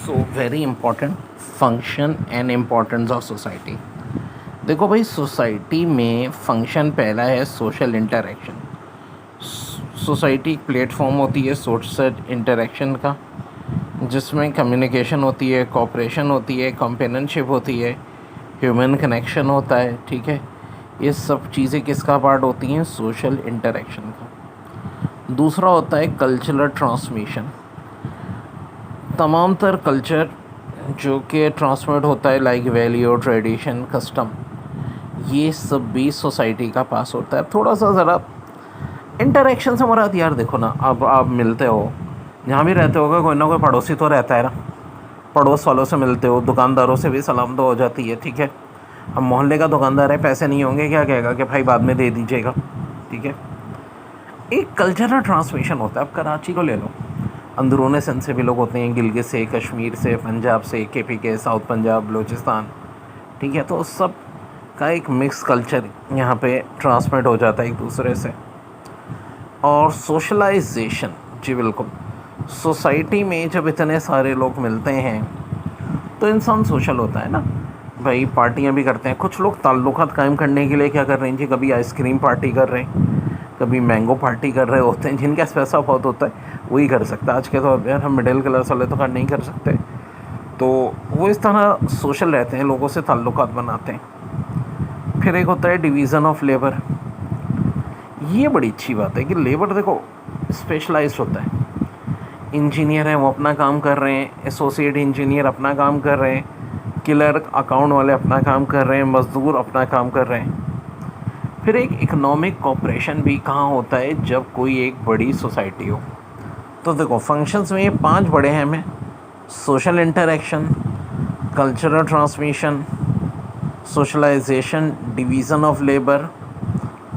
So very important function and importance of society. देखो भाई, society में फंक्शन पहला है सोशल इंटरेक्शन। सोसाइटी एक प्लेटफॉर्म होती है सोशल इंटरेक्शन का, जिसमें कम्युनिकेशन होती है, कोऑपरेशन होती है, कंपेनियनशिप होती है, ह्यूमन कनेक्शन होता है। ठीक है, ये सब चीज़ें किसका पार्ट होती हैं? सोशल इंटरेक्शन का। दूसरा होता है कल्चरल ट्रांसमिशन। तमाम तर कल्चर जो कि ट्रांसमिट होता है, लाइक वैल्यू, ट्रेडिशन, कस्टम, ये सब भी सोसाइटी का पास होता है। थोड़ा सा ज़रा इंटरेक्शन से मुराद, यार देखो ना, अब आप मिलते हो, जहाँ भी रहते होगे कोई ना कोई पड़ोसी तो रहता है ना। पड़ोस वालों से मिलते हो, दुकानदारों से भी सलाम तो हो जाती है। ठीक है, अब मोहल्ले का दुकानदार है, पैसे नहीं होंगे, क्या कहेगा कि भाई बाद में दे दीजिएगा। ठीक है, एक कल्चरल ट्रांसमिशन होता है। अब कराची को ले लो, अंदरूनी सिंध से भी लोग होते हैं, गिलगित से, कश्मीर से, पंजाब से, केपी के, साउथ पंजाब, बलूचिस्तान। ठीक है, तो उस सब का एक मिक्स कल्चर यहाँ पे ट्रांसमिट हो जाता है एक दूसरे से। और सोशलाइजेशन, जी बिल्कुल, सोसाइटी में जब इतने सारे लोग मिलते हैं तो इंसान सोशल होता है ना भाई। पार्टियाँ भी करते हैं, कुछ लोग ताल्लुकात कायम करने के लिए क्या कर रहे हैं जी, कभी आइसक्रीम पार्टी कर रहे हैं, कभी मैंगो पार्टी कर रहे होते हैं। जिनका पैसा बहुत होता है वही कर सकता है। आज के तौर पर हम मिडिल क्लास वाले तो कर नहीं कर सकते, तो वो इस तरह सोशल रहते हैं, लोगों से ताल्लुकात बनाते हैं। फिर एक होता है डिवीज़न ऑफ लेबर। ये बड़ी अच्छी बात है कि लेबर देखो स्पेशलाइज्ड होता है। इंजीनियर हैं, वो अपना काम कर रहे हैं, एसोसिएट इंजीनियर अपना काम कर रहे हैं, क्लर्क, अकाउंट वाले अपना काम कर रहे हैं, मज़दूर अपना काम कर रहे हैं। फिर एक इकोनॉमिक कॉपरेशन भी कहाँ होता है? जब कोई एक बड़ी सोसाइटी हो। तो देखो फंक्शंस में ये 5 बड़े हैं हमें: social interaction, cultural transmission, socialization, division of labour,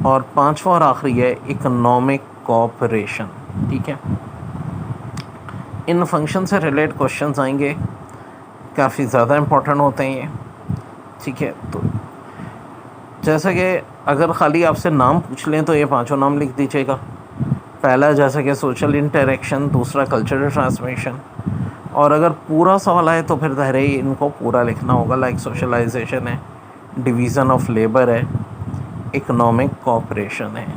और 5वां और आखिरी है इकोनॉमिक कॉपरेशन। ठीक है, इन फंक्शन से रिलेटेड क्वेश्चंस आएंगे, काफ़ी ज़्यादा इम्पोर्टेंट होते हैं ये। ठीक है, तो जैसे कि अगर ख़ाली आपसे नाम पूछ लें तो ये 5 नाम लिख दीजिएगा। पहला जैसे कि सोशल इंटरेक्शन, दूसरा कल्चरल ट्रांसमिशन, और अगर पूरा सवाल आए तो फिर धैर्य इनको पूरा लिखना होगा, लाइक सोशलाइजेशन है, डिवीज़न ऑफ लेबर है, इकोनॉमिक कॉपरेशन है।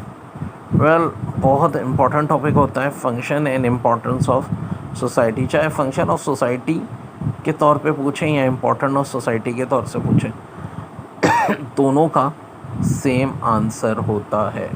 वेल, बहुत इम्पॉर्टेंट टॉपिक होता है function and importance of society. चाहे फंक्शन ऑफ सोसाइटी के तौर पे पूछें या इम्पोर्टेंट ऑफ सोसाइटी के तौर से पूछें, दोनों का सेम आंसर होता है।